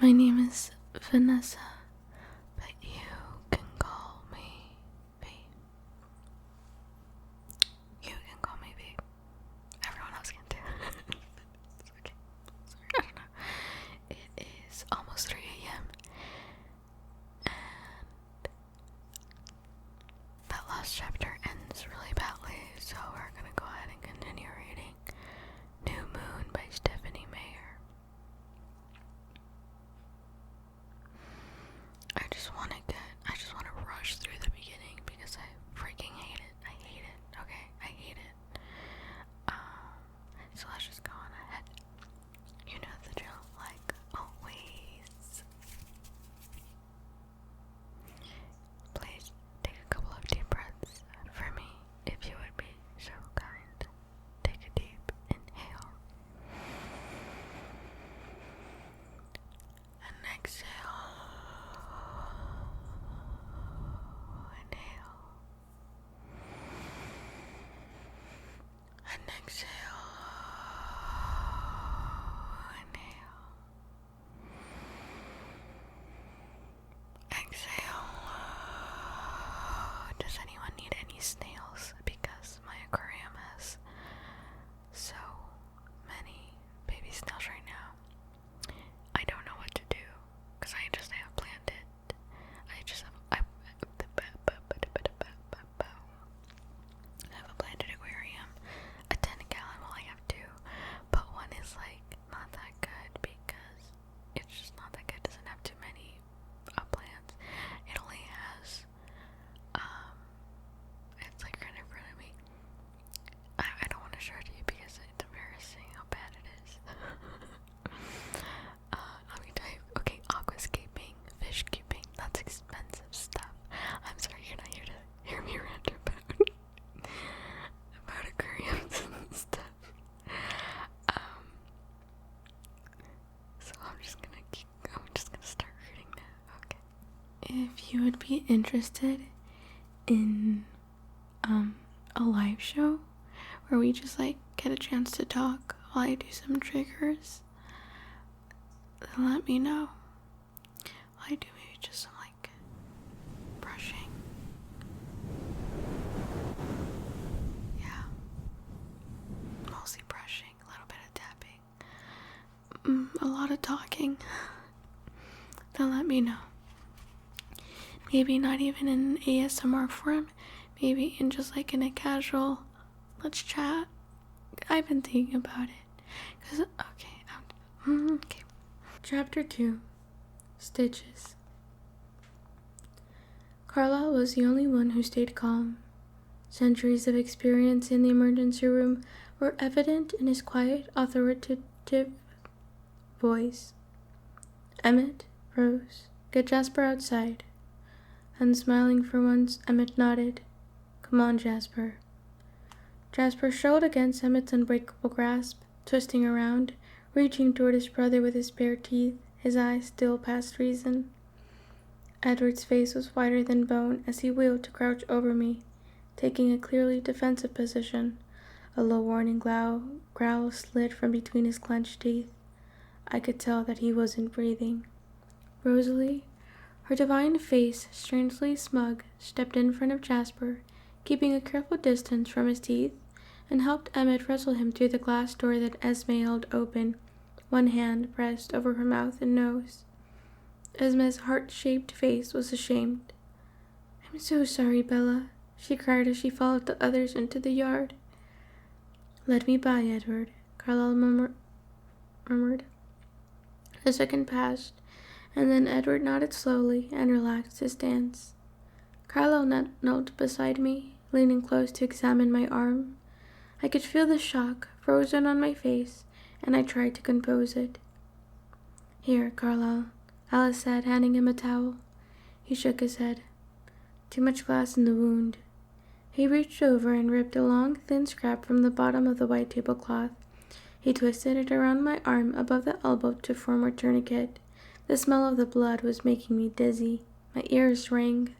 My name is Vanessa, but you can call me V. You can call me V. Everyone else can too. Okay. Sorry, I don't know. It is almost 3 a.m. and that last chapter ends really badly, so we're gonna go ahead and continue reading New Moon by Stephanie Meyer. I just want to rush through the beginning because I freaking hate it. I hate it. Okay, I hate it. So let's just go on ahead. You know the drill, like always. Please take a couple of deep breaths for me, if you would be so kind. Take a deep inhale and exhale. Inhale and exhale. Inhale. Exhale. Does anyone need any snails? Because my aquarium has so many baby snails right now. I don't know what to do because I just have planted. I have a planted aquarium, a 10-gallon. Well, I have two, but one is like not that good because it's just not that good. It doesn't have too many plants. It only has it's like right in front of me. I don't want to show it to you because it's embarrassing how bad it is. Let me tell you. Okay, aquascaping, fish cubing, that's expensive stuff. I'm sorry you're not here to hear me rant about aquariums and stuff. So I'm just gonna start reading now. Okay. If you would be interested in a live show where we just like get a chance to talk while I do some triggers, then let me know. While I do maybe just some like brushing. Yeah. Mostly brushing, a little bit of tapping. A lot of talking. Then let me know. Maybe not even in an ASMR form. Maybe in just like in a casual, let's chat. I've been thinking about it. Okay. Chapter 2. Stitches. Carlisle was the only one who stayed calm. Centuries of experience in the emergency room were evident in his quiet, authoritative voice. Emmett, Rose, get Jasper outside. And smiling for once, Emmett nodded. Come on, Jasper. Jasper struggled against Emmett's unbreakable grasp, twisting around, reaching toward his brother with his bare teeth, his eyes still past reason. Edward's face was whiter than bone as he wheeled to crouch over me, taking a clearly defensive position. A low warning growl slid from between his clenched teeth. I could tell that he wasn't breathing. Rosalie, her divine face strangely smug, stepped in front of Jasper, keeping a careful distance from his teeth, and helped Emmett wrestle him through the glass door that Esme held open, one hand pressed over her mouth and nose. Esme's heart-shaped face was ashamed. I'm so sorry, Bella, she cried as she followed the others into the yard. Let me by, Edward, Carlisle murmured. A second passed, and then Edward nodded slowly and relaxed his stance. Carlisle knelt beside me, leaning close to examine my arm. I could feel the shock frozen on my face, and I tried to compose it. Here, Carlisle, Alice said, handing him a towel. He shook his head. Too much glass in the wound. He reached over and ripped a long, thin scrap from the bottom of the white tablecloth. He twisted it around my arm above the elbow to form a tourniquet. The smell of the blood was making me dizzy. My ears rang.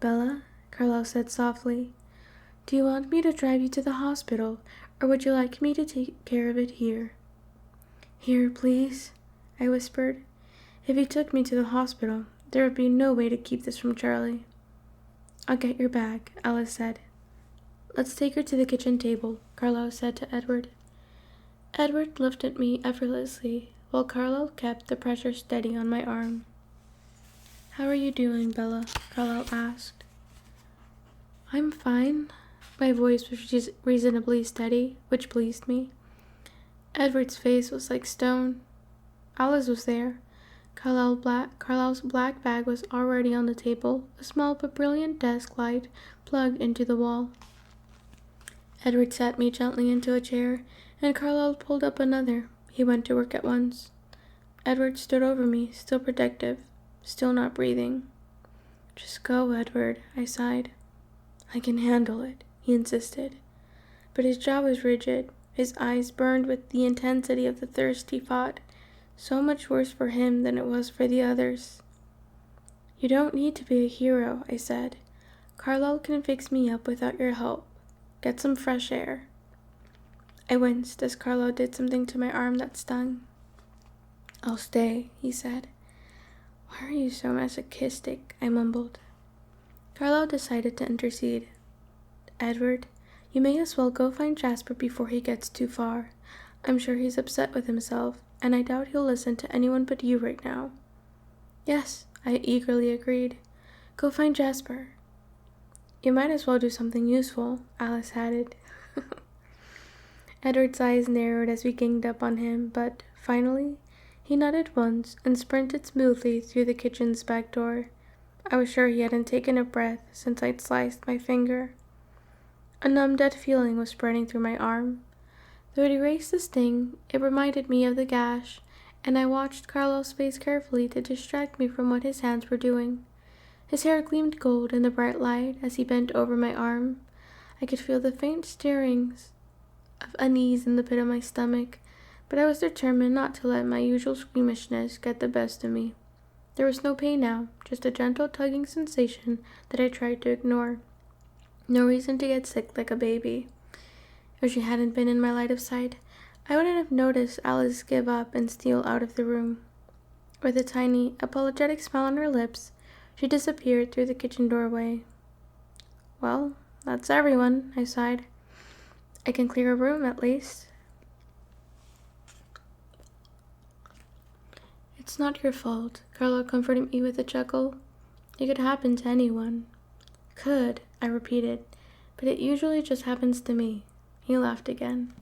Bella, Carlisle said softly, do you want me to drive you to the hospital, or would you like me to take care of it here? Here, please, I whispered. If he took me to the hospital, there would be no way to keep this from Charlie. I'll get your bag, Alice said. Let's take her to the kitchen table, Carlo said to Edward. Edward looked at me effortlessly, while Carlo kept the pressure steady on my arm. How are you doing, Bella? Carlo asked. I'm fine. My voice was reasonably steady, which pleased me. Edward's face was like stone. Alice was there. Carlo's black bag was already on the table, a small but brilliant desk light plugged into the wall. Edward sat me gently into a chair, and Carlo pulled up another. He went to work at once. Edward stood over me, still protective, still not breathing. Just go, Edward, I sighed. I can handle it, he insisted. But his jaw was rigid, his eyes burned with the intensity of the thirst he fought, so much worse for him than it was for the others. You don't need to be a hero, I said. Carlo can fix me up without your help. Get some fresh air. I winced as Carlo did something to my arm that stung. I'll stay, he said. Why are you so masochistic? I mumbled. Carlo decided to intercede. Edward, you may as well go find Jasper before he gets too far. I'm sure he's upset with himself, and I doubt he'll listen to anyone but you right now. Yes, I eagerly agreed. Go find Jasper. You might as well do something useful, Alice added. Edward's eyes narrowed as we ganged up on him, but, finally, he nodded once and sprinted smoothly through the kitchen's back door. I was sure he hadn't taken a breath since I'd sliced my finger. A numb dead feeling was spreading through my arm. Though it erased the sting, it reminded me of the gash, and I watched Carlo's face carefully to distract me from what his hands were doing. His hair gleamed gold in the bright light as he bent over my arm. I could feel the faint stirrings of unease in the pit of my stomach, but I was determined not to let my usual squeamishness get the best of me. There was no pain now, just a gentle tugging sensation that I tried to ignore. No reason to get sick like a baby. If she hadn't been in my line of sight, I wouldn't have noticed Alice give up and steal out of the room. With a tiny, apologetic smile on her lips, she disappeared through the kitchen doorway. Well, that's everyone, I sighed. I can clear a room, at least. It's not your fault, Carlo comforted me with a chuckle. It could happen to anyone. Could, I repeated, but it usually just happens to me. He laughed again.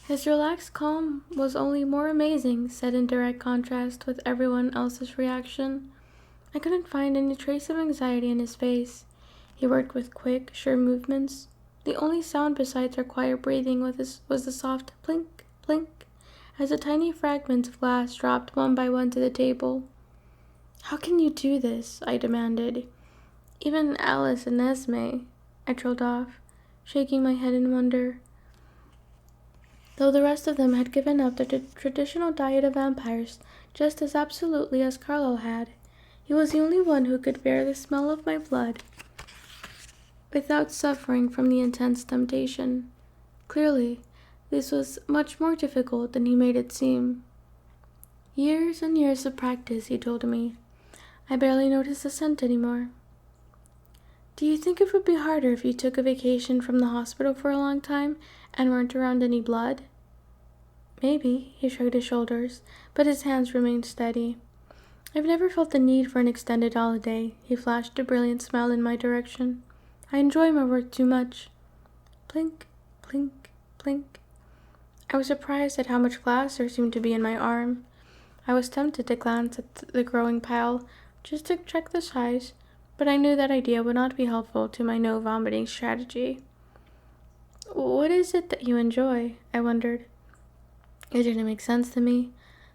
His relaxed calm was only more amazing, set in direct contrast with everyone else's reaction. I couldn't find any trace of anxiety in his face. He worked with quick, sure movements. The only sound besides our quiet breathing was the soft plink, plink, as the tiny fragments of glass dropped one by one to the table. How can you do this? I demanded. Even Alice and Esme, I trailed off, shaking my head in wonder. Though the rest of them had given up the traditional diet of vampires just as absolutely as Carlo had, he was the only one who could bear the smell of my blood without suffering from the intense temptation. Clearly, this was much more difficult than he made it seem. Years and years of practice, he told me. I barely noticed the scent anymore. Do you think it would be harder if you took a vacation from the hospital for a long time and weren't around any blood? Maybe, he shrugged his shoulders, but his hands remained steady. I've never felt the need for an extended holiday. He flashed a brilliant smile in my direction. I enjoy my work too much. Plink, plink, plink. I was surprised at how much glass there seemed to be in my arm. I was tempted to glance at the growing pile, just to check the size, but I knew that idea would not be helpful to my no-vomiting strategy. What is it that you enjoy? I wondered. It didn't make sense to me.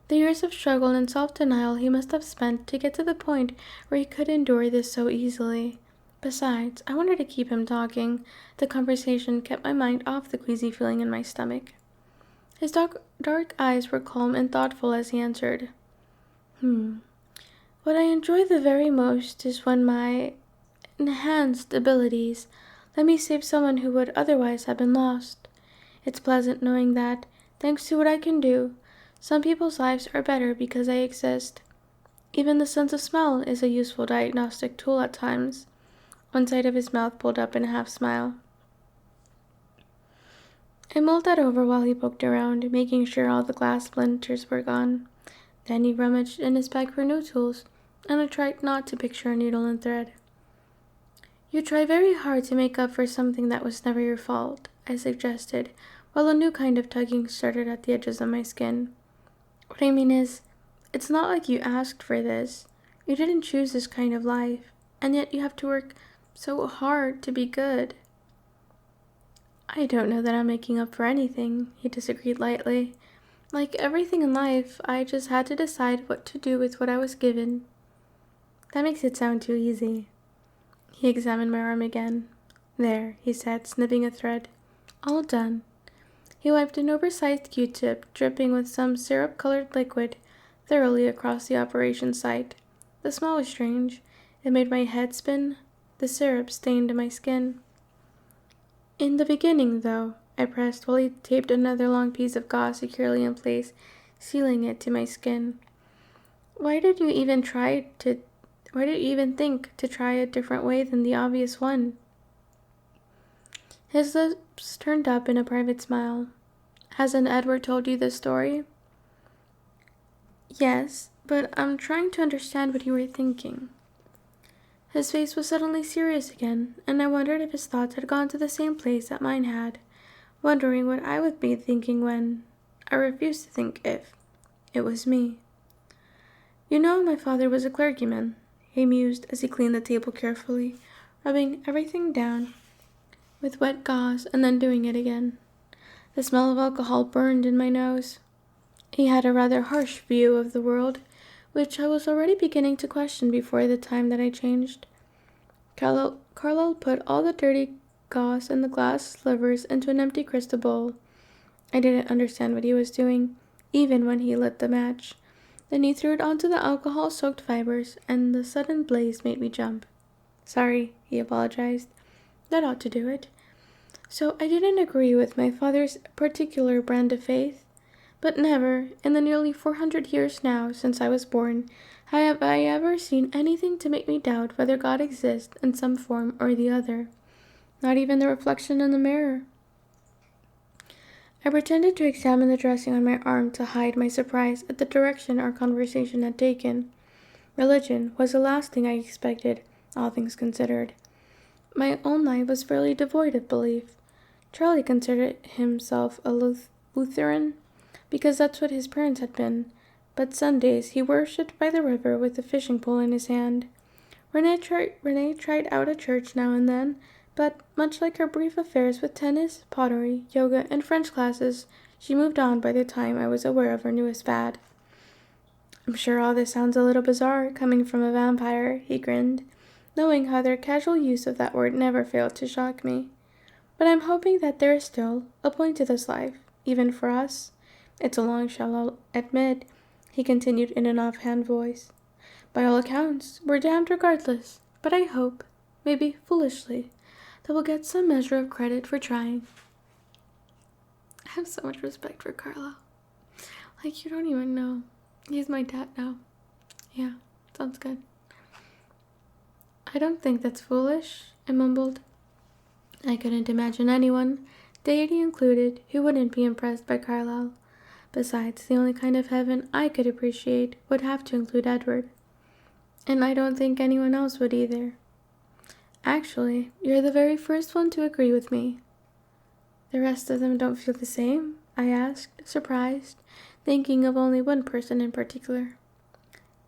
The years of struggle and self-denial he must have spent to get to the point where he could endure this so easily. Besides, I wanted to keep him talking. The conversation kept my mind off the queasy feeling in my stomach. His dark eyes were calm and thoughtful as he answered. What I enjoy the very most is when my enhanced abilities let me save someone who would otherwise have been lost. It's pleasant knowing that, thanks to what I can do, some people's lives are better because I exist. Even the sense of smell is a useful diagnostic tool at times. One side of his mouth pulled up in a half smile. I mulled that over while he poked around, making sure all the glass splinters were gone. Then he rummaged in his bag for new tools, and I tried not to picture a needle and thread. You try very hard to make up for something that was never your fault, I suggested, while a new kind of tugging started at the edges of my skin. What I mean is, it's not like you asked for this. You didn't choose this kind of life, and yet you have to work so hard to be good. I don't know that I'm making up for anything, he disagreed lightly. Like everything in life, I just had to decide what to do with what I was given. That makes it sound too easy. He examined my arm again. There, he said, snipping a thread. All done. He wiped an oversized Q-tip, dripping with some syrup-colored liquid, thoroughly across the operation site. The smell was strange. It made my head spin. The syrup stained my skin. In the beginning, though, I pressed while he taped another long piece of gauze securely in place, sealing it to my skin. Why did you even think to try a different way than the obvious one? His lips turned up in a private smile. Hasn't Edward told you this story? Yes, but I'm trying to understand what you were thinking. His face was suddenly serious again, and I wondered if his thoughts had gone to the same place that mine had, wondering what I would be thinking when I refused to think if it was me. You know, my father was a clergyman, he mused as he cleaned the table carefully, rubbing everything down with wet gauze and then doing it again. The smell of alcohol burned in my nose. He had a rather harsh view of the world, which I was already beginning to question before the time that I changed. Carlyle put all the dirty gauze and the glass slivers into an empty crystal bowl. I didn't understand what he was doing, even when he lit the match. Then he threw it onto the alcohol-soaked fibers, and the sudden blaze made me jump. Sorry, he apologized. That ought to do it. So I didn't agree with my father's particular brand of faith. But never, in the nearly 400 years now since I was born, have I ever seen anything to make me doubt whether God exists in some form or the other. Not even the reflection in the mirror. I pretended to examine the dressing on my arm to hide my surprise at the direction our conversation had taken. Religion was the last thing I expected, all things considered. My own life was fairly devoid of belief. Charlie considered himself a Lutheran, because that's what his parents had been, but Sundays he worshipped by the river with a fishing pole in his hand. Renee tried out a church now and then, but much like her brief affairs with tennis, pottery, yoga, and French classes, she moved on by the time I was aware of her newest fad. I'm sure all this sounds a little bizarre, coming from a vampire, he grinned, knowing how their casual use of that word never failed to shock me. But I'm hoping that there is still a point to this life, even for us. It's a long shot, I'll admit, he continued in an offhand voice. By all accounts, we're damned regardless, but I hope, maybe foolishly, that we'll get some measure of credit for trying. I have so much respect for Carlo. Like, you don't even know. He's my dad now. Yeah, sounds good. I don't think that's foolish, I mumbled. I couldn't imagine anyone, deity included, who wouldn't be impressed by Carlyle. Besides, the only kind of heaven I could appreciate would have to include Edward. And I don't think anyone else would either. Actually, you're the very first one to agree with me. The rest of them don't feel the same? I asked, surprised, thinking of only one person in particular.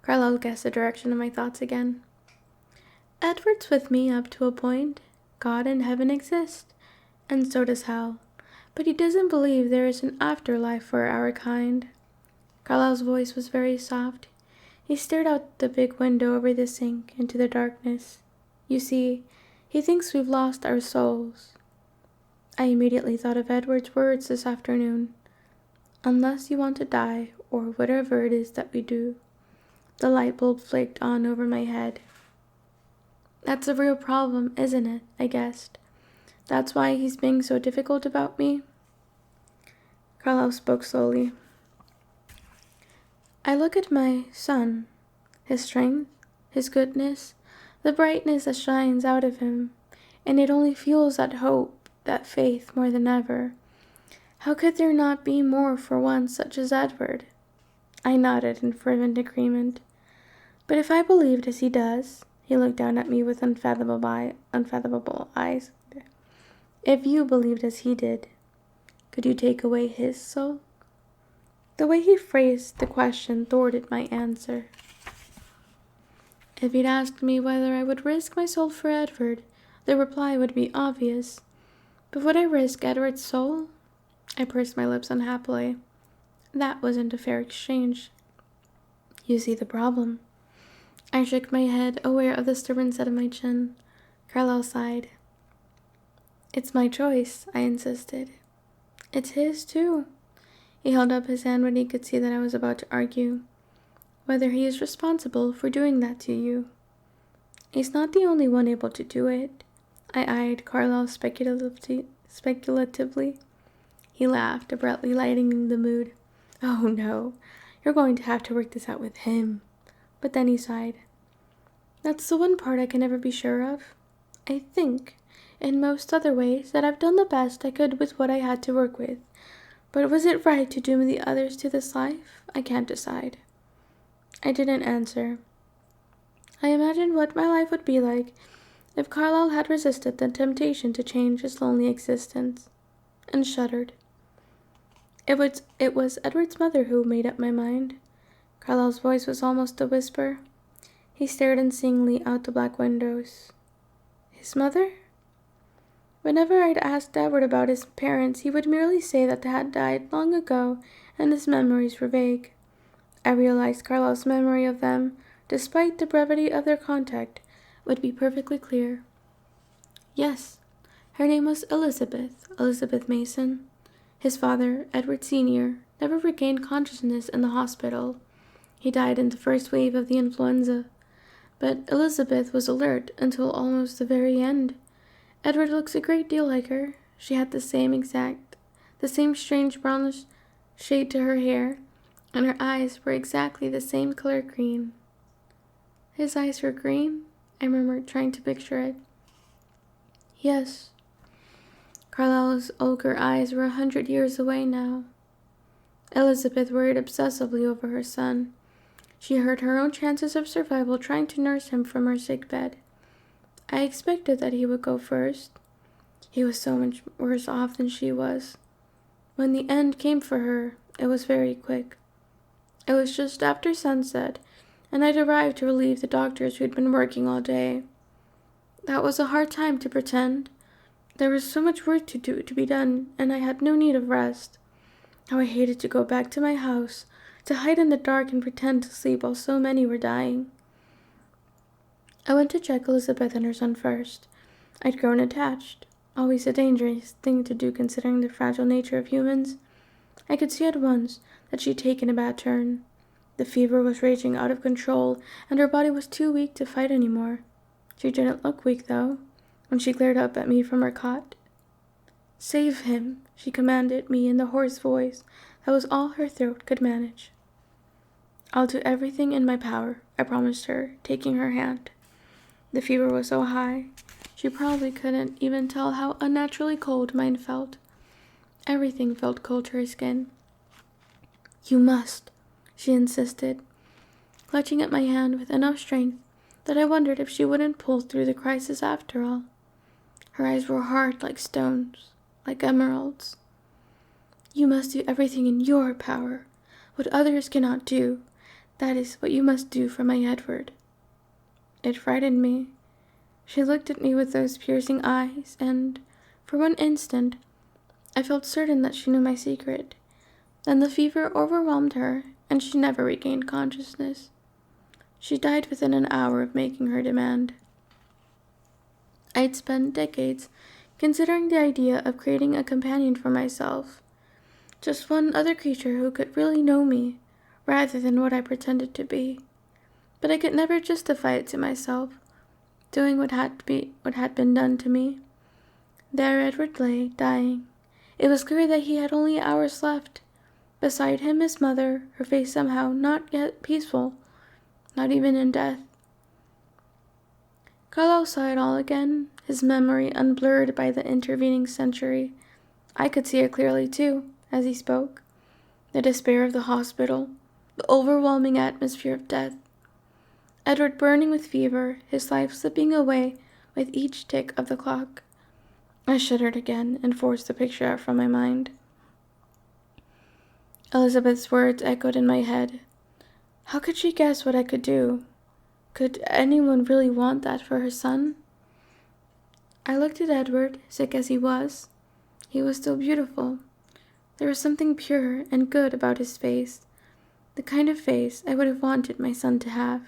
Carlyle guessed the direction of my thoughts again. Edward's with me up to a point. God and heaven exist, and so does hell. But he doesn't believe there is an afterlife for our kind. Carlyle's voice was very soft. He stared out the big window over the sink into the darkness. You see, he thinks we've lost our souls. I immediately thought of Edward's words this afternoon. Unless you want to die, or whatever it is that we do. The light bulb flaked on over my head. That's a real problem, isn't it? I guessed. That's why he's being so difficult about me? Carlyle spoke slowly. I look at my son, his strength, his goodness, the brightness that shines out of him, and it only fuels that hope, that faith more than ever. How could there not be more for one such as Edward? I nodded in fervent agreement. But if I believed as he does, he looked down at me with unfathomable eyes. If you believed as he did, could you take away his soul? The way he phrased the question thwarted my answer. If he'd asked me whether I would risk my soul for Edward, the reply would be obvious. But would I risk Edward's soul? I pursed my lips unhappily. That wasn't a fair exchange. You see the problem. I shook my head, aware of the stubborn set of my chin. Carlyle sighed. It's my choice, I insisted. It's his, too. He held up his hand when he could see that I was about to argue. Whether he is responsible for doing that to you. He's not the only one able to do it. I eyed Carlyle speculatively. He laughed, abruptly lightening the mood. Oh no, you're going to have to work this out with him. But then he sighed. That's the one part I can never be sure of. I think, in most other ways, that I've done the best I could with what I had to work with. But was it right to doom the others to this life? I can't decide. I didn't answer. I imagined what my life would be like if Carlyle had resisted the temptation to change his lonely existence, and shuddered. It was Edward's mother who made up my mind. Carlyle's voice was almost a whisper. He stared unseeingly out the black windows. His mother? Whenever I'd asked Edward about his parents, he would merely say that they had died long ago and his memories were vague. I realized Carlyle's memory of them, despite the brevity of their contact, would be perfectly clear. Yes, her name was Elizabeth Mason. His father, Edward Sr., never regained consciousness in the hospital. He died in the first wave of the influenza. But Elizabeth was alert until almost the very end. Edward looks a great deal like her. She had the same strange brownish shade to her hair, and her eyes were exactly the same color green. His eyes were green? I murmured, trying to picture it. Yes. Carlyle's ochre eyes were 100 years away now. Elizabeth worried obsessively over her son. She heard her own chances of survival trying to nurse him from her sick bed. I expected that he would go first. He was so much worse off than she was. When the end came for her, it was very quick. It was just after sunset, and I'd arrived to relieve the doctors who'd been working all day. That was a hard time to pretend. There was so much work to be done, and I had no need of rest. How I hated to go back to my house, to hide in the dark and pretend to sleep while so many were dying. I went to check Elizabeth and her son first. I'd grown attached, always a dangerous thing to do considering the fragile nature of humans. I could see at once that she'd taken a bad turn. The fever was raging out of control, and her body was too weak to fight anymore. She didn't look weak, though, when she glared up at me from her cot. Save him, she commanded me in the hoarse voice that was all her throat could manage. I'll do everything in my power, I promised her, taking her hand. The fever was so high, she probably couldn't even tell how unnaturally cold mine felt. Everything felt cold to her skin. You must, she insisted, clutching at my hand with enough strength that I wondered if she wouldn't pull through the crisis after all. Her eyes were hard like stones, like emeralds. You must do everything in your power. What others cannot do, that is what you must do for my Edward. It frightened me. She looked at me with those piercing eyes, and, for one instant, I felt certain that she knew my secret. Then the fever overwhelmed her, and she never regained consciousness. She died within an hour of making her demand. I'd spent decades considering the idea of creating a companion for myself. Just one other creature who could really know me, rather than what I pretended to be. But I could never justify it to myself, doing what had been done to me. There Edward lay, dying. It was clear that he had only hours left. Beside him his mother, her face somehow not yet peaceful, not even in death. Carlyle saw it all again, his memory unblurred by the intervening century. I could see it clearly, too, as he spoke. The despair of the hospital, the overwhelming atmosphere of death. Edward burning with fever, his life slipping away with each tick of the clock. I shuddered again and forced the picture out from my mind. Elizabeth's words echoed in my head. How could she guess what I could do? Could anyone really want that for her son? I looked at Edward, sick as he was. He was still beautiful. There was something pure and good about his face, the kind of face I would have wanted my son to have.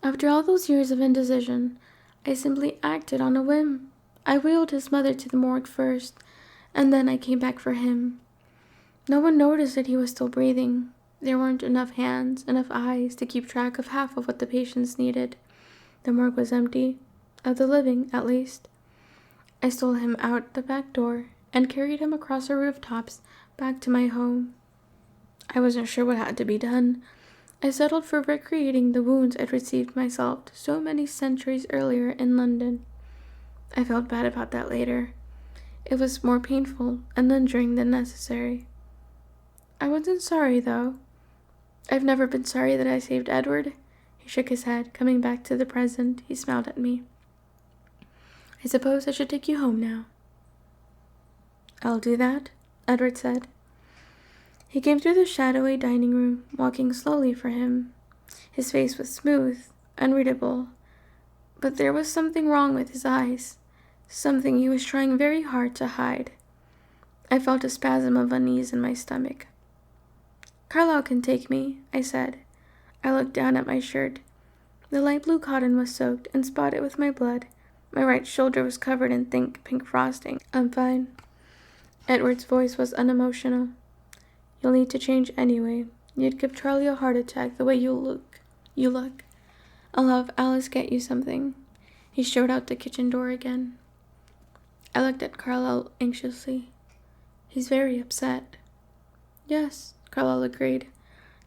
After all those years of indecision, I simply acted on a whim. I wheeled his mother to the morgue first, and then I came back for him. No one noticed that he was still breathing. There weren't enough hands, enough eyes to keep track of half of what the patients needed. The morgue was empty, of the living, at least. I stole him out the back door and carried him across the rooftops back to my home. I wasn't sure what had to be done. I settled for recreating the wounds I'd received myself so many centuries earlier in London. I felt bad about that later. It was more painful and lingering than necessary. I wasn't sorry, though. I've never been sorry that I saved Edward. He shook his head, coming back to the present. He smiled at me. I suppose I should take you home now. I'll do that, Edward said. He came through the shadowy dining room, walking slowly for him. His face was smooth, unreadable, but there was something wrong with his eyes, something he was trying very hard to hide. I felt a spasm of unease in my stomach. Carlyle can take me, I said. I looked down at my shirt. The light blue cotton was soaked and spotted with my blood. My right shoulder was covered in thick pink frosting. I'm fine. Edward's voice was unemotional. You'll need to change anyway. You'd give Charlie a heart attack the way you look. I'll have Alice get you something. He showed out the kitchen door again. I looked at Carlyle anxiously. He's very upset. Yes, Carlyle agreed.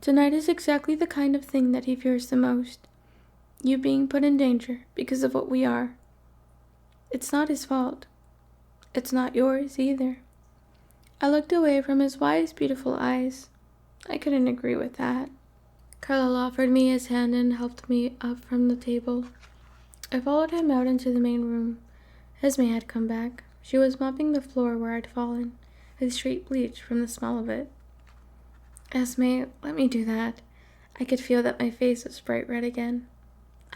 Tonight is exactly the kind of thing that he fears the most. You being put in danger because of what we are. It's not his fault. It's not yours either. I looked away from his wise, beautiful eyes. I couldn't agree with that. Carlyle offered me his hand and helped me up from the table. I followed him out into the main room. Esme had come back. She was mopping the floor where I'd fallen, with straight bleach from the smell of it. Esme, let me do that. I could feel that my face was bright red again.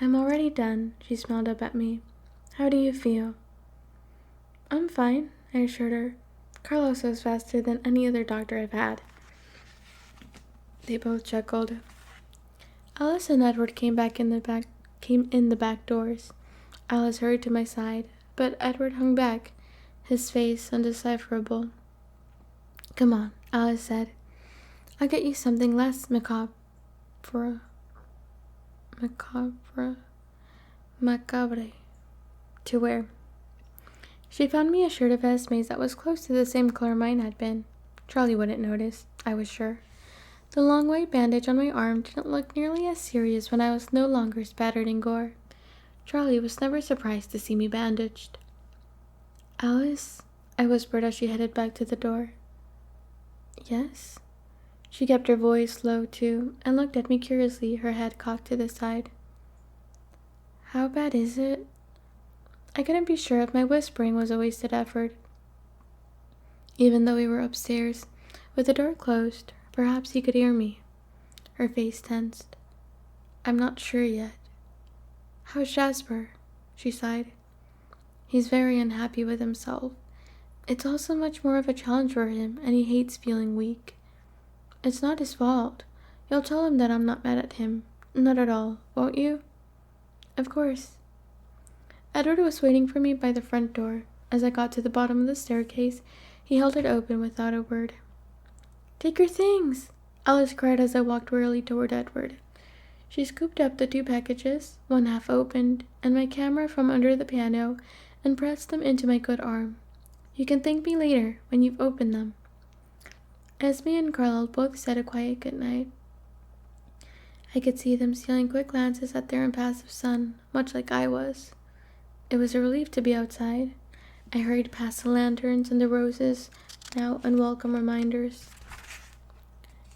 I'm already done, she smiled up at me. How do you feel? I'm fine, I assured her. Carlos was faster than any other doctor I've had. They both chuckled. Alice and Edward came in the back doors. Alice hurried to my side, but Edward hung back, his face undecipherable. Come on, Alice said. I'll get you something less macabre to wear. She found me a shirt of Esme's that was close to the same color mine had been. Charlie wouldn't notice, I was sure. The long white bandage on my arm didn't look nearly as serious when I was no longer spattered in gore. Charlie was never surprised to see me bandaged. Alice, I whispered as she headed back to the door. Yes? She kept her voice low, too, and looked at me curiously, her head cocked to the side. How bad is it? I couldn't be sure if my whispering was a wasted effort. Even though we were upstairs, with the door closed, perhaps he could hear me. Her face tensed. I'm not sure yet. How's Jasper? She sighed. He's very unhappy with himself. It's also much more of a challenge for him, and he hates feeling weak. It's not his fault. You'll tell him that I'm not mad at him. Not at all, won't you? Of course. Edward was waiting for me by the front door. As I got to the bottom of the staircase, he held it open without a word. Take your things, Alice cried as I walked wearily toward Edward. She scooped up the 2 packages, one half opened, and my camera from under the piano, and pressed them into my good arm. You can thank me later, when you've opened them. Esme and Carlyle both said a quiet good night. I could see them stealing quick glances at their impassive son, much like I was. It was a relief to be outside. I hurried past the lanterns and the roses, now unwelcome reminders.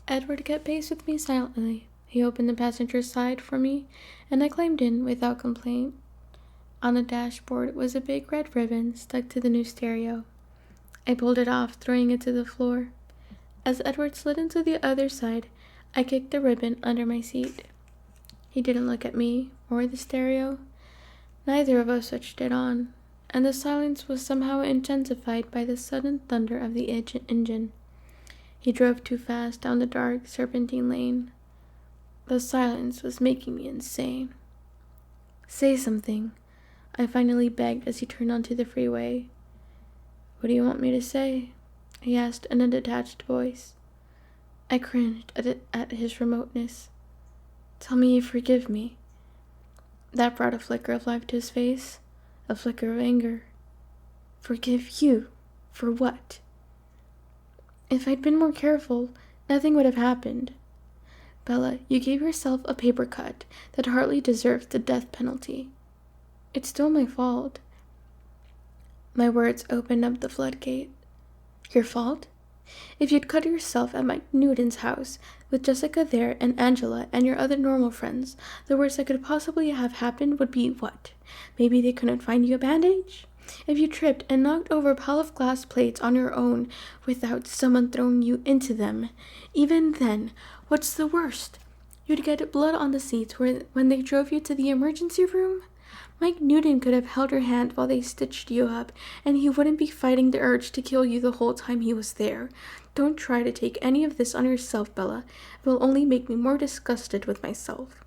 Edward kept pace with me silently. He opened the passenger side for me, and I climbed in without complaint. On the dashboard was a big red ribbon stuck to the new stereo. I pulled it off, throwing it to the floor. As Edward slid into the other side, I kicked the ribbon under my seat. He didn't look at me or the stereo. Neither of us switched it on, and the silence was somehow intensified by the sudden thunder of the engine. He drove too fast down the dark, serpentine lane. The silence was making me insane. "Say something," I finally begged as he turned onto the freeway. "What do you want me to say?" he asked in a detached voice. I cringed at his remoteness. "Tell me you forgive me." That brought a flicker of life to his face, a flicker of anger. "Forgive you? For what?" If I'd been more careful, nothing would have happened. "Bella, you gave yourself a paper cut that hardly deserves the death penalty. It's still my fault." My words opened up the floodgate. "Your fault? If you'd cut yourself at Mike Newton's house, with Jessica there and Angela and your other normal friends, the worst that could possibly have happened would be what? Maybe they couldn't find you a bandage? If you tripped and knocked over a pile of glass plates on your own without someone throwing you into them, even then, what's the worst? You'd get blood on the seats when they drove you to the emergency room? Mike Newton could have held your hand while they stitched you up, and he wouldn't be fighting the urge to kill you the whole time he was there. Don't try to take any of this on yourself, Bella. It will only make me more disgusted with myself."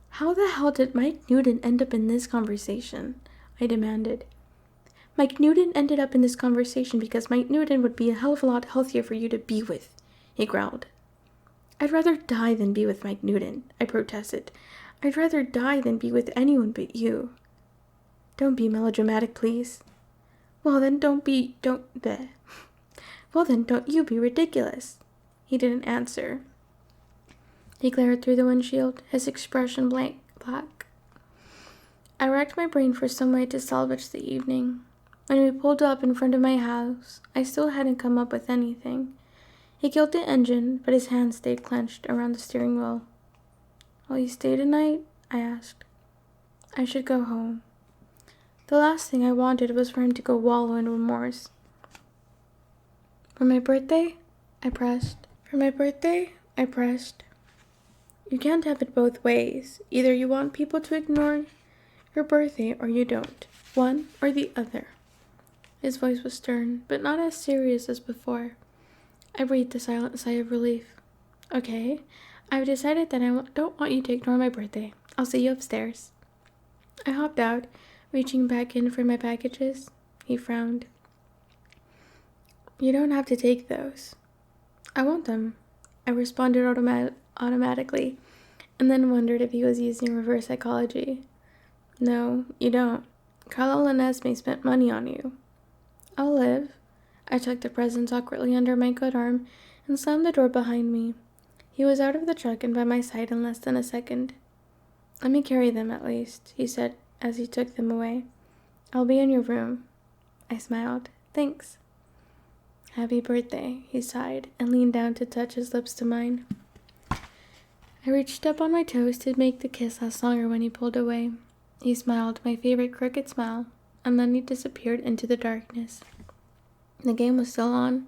"How the hell did Mike Newton end up in this conversation?" I demanded. "Mike Newton ended up in this conversation because Mike Newton would be a hell of a lot healthier for you to be with," he growled. "I'd rather die than be with Mike Newton," I protested. "I'd rather die than be with anyone but you." "Don't be melodramatic, please." Well then don't you be ridiculous." He didn't answer. He glared through the windshield, his expression black. I racked my brain for some way to salvage the evening. When we pulled up in front of my house, I still hadn't come up with anything. He killed the engine, but his hand stayed clenched around the steering wheel. "Will you stay tonight?" I asked. I should go home. The last thing I wanted was for him to go wallow in remorse. For my birthday? I pressed. "You can't have it both ways. Either you want people to ignore your birthday or you don't. One or the other." His voice was stern, but not as serious as before. I breathed a silent sigh of relief. "Okay, I've decided that I don't want you to ignore my birthday. I'll see you upstairs." I hopped out, reaching back in for my packages. He frowned. "You don't have to take those." "I want them," I responded automatically, and then wondered if he was using reverse psychology. "No, you don't. Carlo Lanesme spent money on you." "I'll live." I tucked the presents awkwardly under my coat arm and slammed the door behind me. He was out of the truck and by my side in less than a second. "Let me carry them at least," he said as he took them away. "I'll be in your room." I smiled. "Thanks." "Happy birthday," he sighed and leaned down to touch his lips to mine. I reached up on my toes to make the kiss last longer when he pulled away. He smiled, my favorite crooked smile, and then he disappeared into the darkness. The game was still on.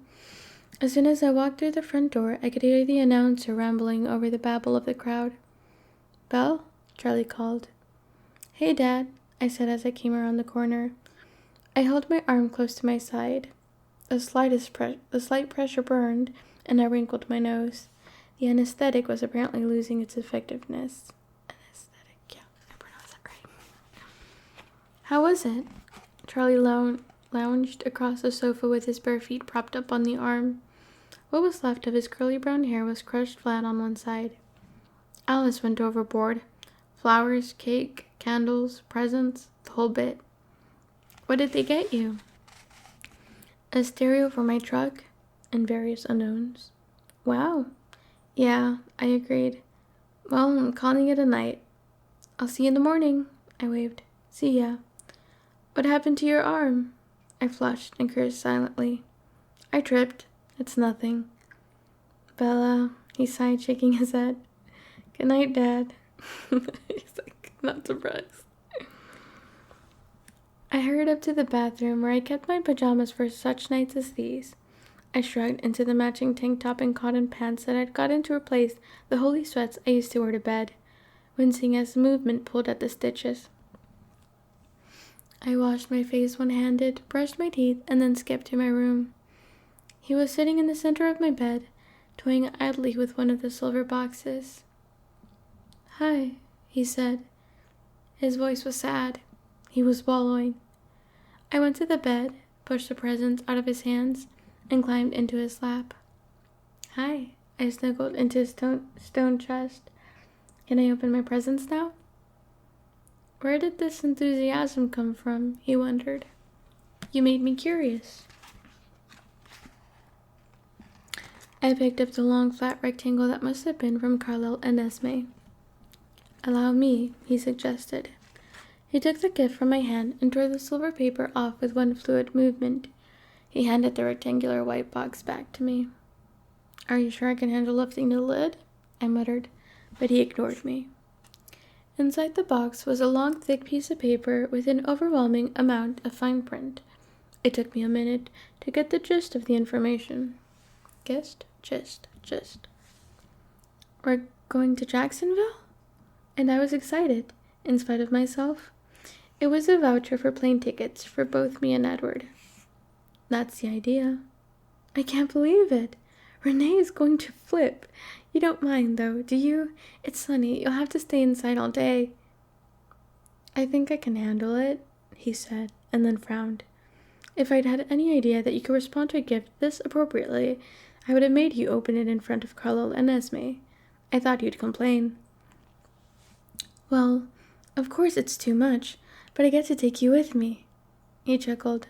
As soon as I walked through the front door, I could hear the announcer rambling over the babble of the crowd. "Belle?" Charlie called. "Hey, Dad," I said as I came around the corner. I held my arm close to my side. The slight pressure burned, and I wrinkled my nose. The anesthetic was apparently losing its effectiveness. Anesthetic, yeah, I pronounced that right. "How was it?" Charlie lounged across the sofa with his bare feet propped up on the arm. What was left of his curly brown hair was crushed flat on one side. Alice went overboard. Flowers, cake, candles, presents, the whole bit. "What did they get you?" "A stereo for my truck," and various unknowns. "Wow." "Yeah," I agreed. Well, I'm calling it a night. I'll see you in the morning, I waved. See ya. What happened to your arm? I flushed and cursed silently. I tripped. It's nothing. Bella, he sighed, shaking his head. Good night, Dad. He's like, not surprised. I hurried up to the bathroom where I kept my pajamas for such nights as these. I shrugged into the matching tank top and cotton pants that I'd gotten to replace the holey sweats I used to wear to bed, wincing as the movement pulled at the stitches. I washed my face one-handed, brushed my teeth, and then skipped to my room. He was sitting in the center of my bed, toying idly with one of the silver boxes. Hi, he said. His voice was sad. He was wallowing. I went to the bed, pushed the presents out of his hands, and climbed into his lap. Hi, I snuggled into his stone chest. Can I open my presents now? Where did this enthusiasm come from? He wondered. You made me curious. I picked up the long, flat rectangle that must have been from Carlisle and Esme. Allow me, he suggested. He took the gift from my hand and tore the silver paper off with one fluid movement. He handed the rectangular white box back to me. Are you sure I can handle lifting the lid? I muttered, but he ignored me. Inside the box was a long, thick piece of paper with an overwhelming amount of fine print. It took me a minute to get the gist of the information. Gist. We're going to Jacksonville? And I was excited, in spite of myself. It was a voucher for plane tickets for both me and Edward. That's the idea. I can't believe it. Renee is going to flip. You don't mind, though, do you? It's sunny. You'll have to stay inside all day. I think I can handle it, he said, and then frowned. If I'd had any idea that you could respond to a gift this appropriately, I would have made you open it in front of Carlisle and Esme. I thought you'd complain. Well, of course it's too much, but I get to take you with me. He chuckled.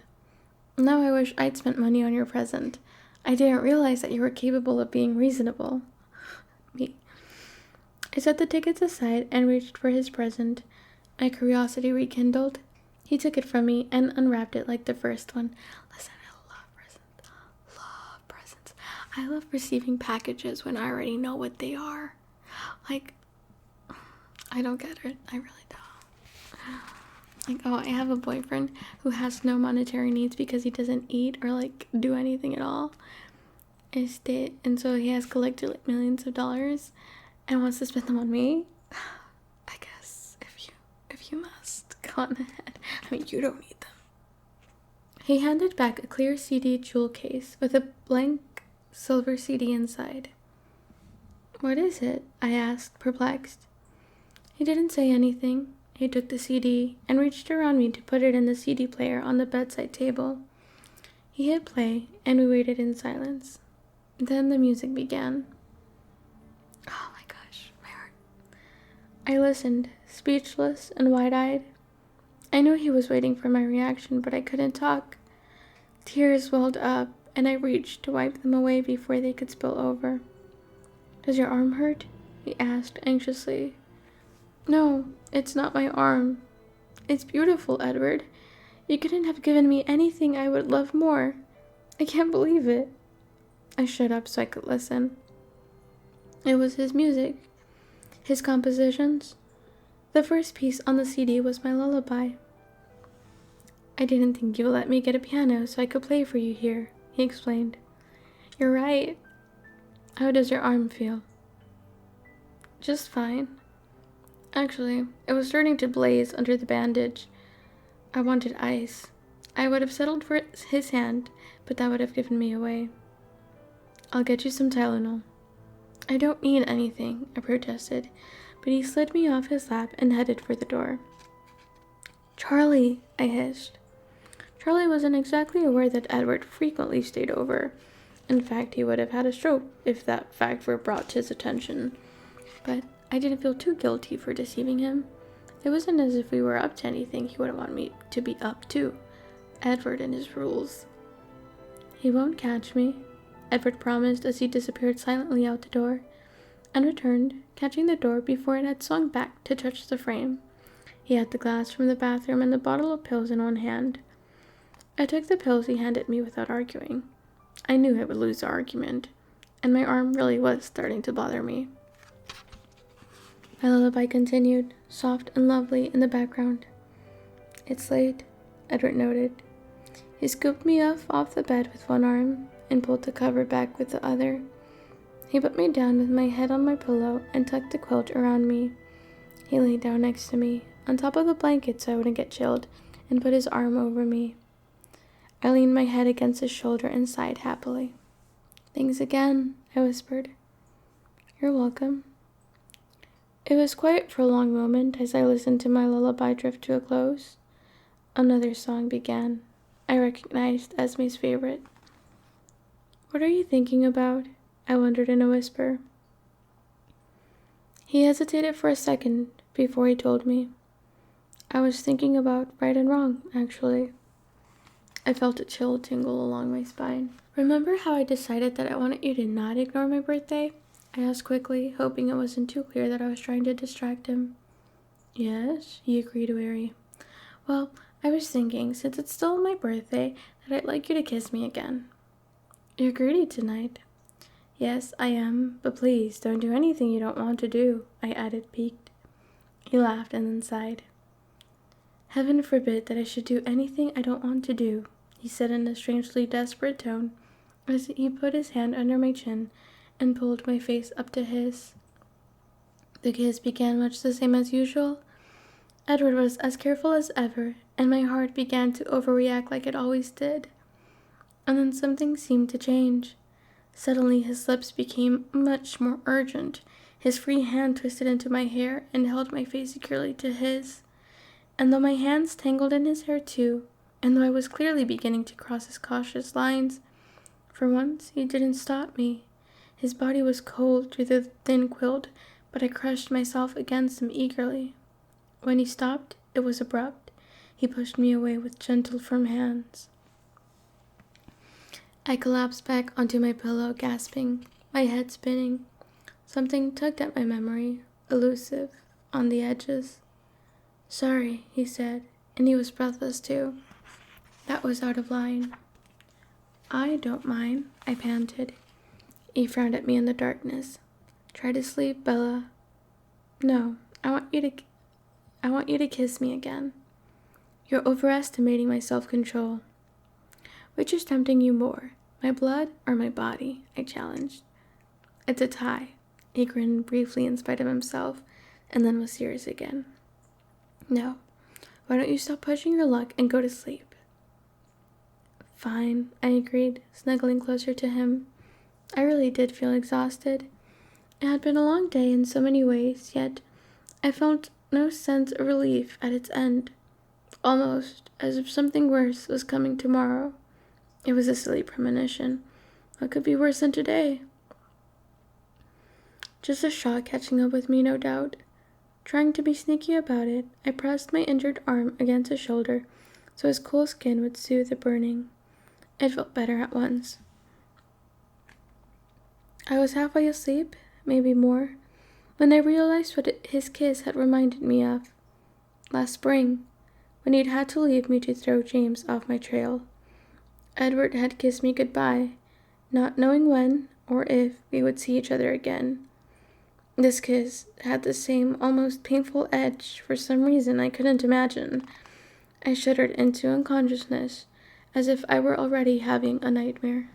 Now I wish I'd spent money on your present. I didn't realize that you were capable of being reasonable. Me. I set the tickets aside and reached for his present. My curiosity rekindled. He took it from me and unwrapped it like the first one. Listen, I love presents. Love presents. I love receiving packages when I already know what they are. Like, I don't get it. I really don't. Like, oh, I have a boyfriend who has no monetary needs because he doesn't eat or, like, do anything at all. And so he has collected, like, millions of dollars and wants to spend them on me. I guess, if you must, go on ahead. I mean, you don't need them. He handed back a clear CD jewel case with a blank silver CD inside. What is it? I asked, perplexed. He didn't say anything. He took the CD and reached around me to put it in the CD player on the bedside table. He hit play, and we waited in silence. Then the music began. Oh my gosh, my heart. I listened, speechless and wide-eyed. I knew he was waiting for my reaction, but I couldn't talk. Tears welled up, and I reached to wipe them away before they could spill over. Does your arm hurt? He asked anxiously. No, it's not my arm. It's beautiful, Edward. You couldn't have given me anything I would love more. I can't believe it. I shut up so I could listen. It was his music, his compositions. The first piece on the CD was my lullaby. I didn't think you would let me get a piano so I could play for you here, he explained. You're right. How does your arm feel? Just fine. Actually, it was starting to blaze under the bandage. I wanted ice. I would have settled for his hand, but that would have given me away. I'll get you some Tylenol. I don't need anything, I protested, but he slid me off his lap and headed for the door. Charlie, I hissed. Charlie wasn't exactly aware that Edward frequently stayed over. In fact, he would have had a stroke if that fact were brought to his attention. But I didn't feel too guilty for deceiving him. It wasn't as if we were up to anything he wouldn't want me to be up to. Edward and his rules. He won't catch me, Edward promised as he disappeared silently out the door. and returned, catching the door before it had swung back to touch the frame. He had the glass from the bathroom and the bottle of pills in one hand. I took the pills he handed me without arguing. I knew I would lose the argument, and my arm really was starting to bother me. My lullaby continued, soft and lovely in the background. "It's late," Edward noted. He scooped me off the bed with one arm and pulled the cover back with the other. He put me down with my head on my pillow and tucked the quilt around me. He lay down next to me, on top of the blanket so I wouldn't get chilled, and put his arm over me. I leaned my head against his shoulder and sighed happily. "Thanks again," I whispered. "You're welcome." It was quiet for a long moment as I listened to my lullaby drift to a close. Another song began, I recognized Esme's favorite. "What are you thinking about?" I wondered in a whisper. He hesitated for a second before he told me. "I was thinking about right and wrong, actually." I felt a chill tingle along my spine. "Remember how I decided that I wanted you to not ignore my birthday?" I asked quickly, hoping it wasn't too clear that I was trying to distract him. "Yes," he agreed, weary. "Well, I was thinking, since it's still my birthday, that I'd like you to kiss me again." "You're greedy tonight." "Yes, I am, but please don't do anything you don't want to do," I added, piqued. He laughed and then sighed. "Heaven forbid that I should do anything I don't want to do," he said in a strangely desperate tone as he put his hand under my chin and pulled my face up to his. The kiss began much the same as usual. Edward was as careful as ever, and my heart began to overreact like it always did. And then something seemed to change. Suddenly his lips became much more urgent. His free hand twisted into my hair and held my face securely to his. And though my hands tangled in his hair too, and though I was clearly beginning to cross his cautious lines, for once he didn't stop me. His body was cold through the thin quilt, but I crushed myself against him eagerly. When he stopped, it was abrupt. He pushed me away with gentle, firm hands. I collapsed back onto my pillow, gasping, my head spinning. Something tugged at my memory, elusive, on the edges. "Sorry," he said, and he was breathless too. That was out of line. "I don't mind," I panted. He frowned at me in the darkness. "Try to sleep, Bella." "No, I want you to kiss me again." "You're overestimating my self-control." "Which is tempting you more, my blood or my body?" I challenged. "It's a tie." He grinned briefly in spite of himself, and then was serious again. "No, why don't you stop pushing your luck and go to sleep?" "Fine," I agreed, snuggling closer to him. I really did feel exhausted. It had been a long day in so many ways, yet I felt no sense of relief at its end, almost as if something worse was coming tomorrow. It was a silly premonition. What could be worse than today? Just a shock catching up with me, no doubt. Trying to be sneaky about it, I pressed my injured arm against his shoulder so his cool skin would soothe the burning. It felt better at once. I was halfway asleep, maybe more, when I realized what his kiss had reminded me of. Last spring, when he'd had to leave me to throw James off my trail. Edward had kissed me goodbye, not knowing when or if we would see each other again. This kiss had the same almost painful edge for some reason I couldn't imagine. I shuddered into unconsciousness, as if I were already having a nightmare.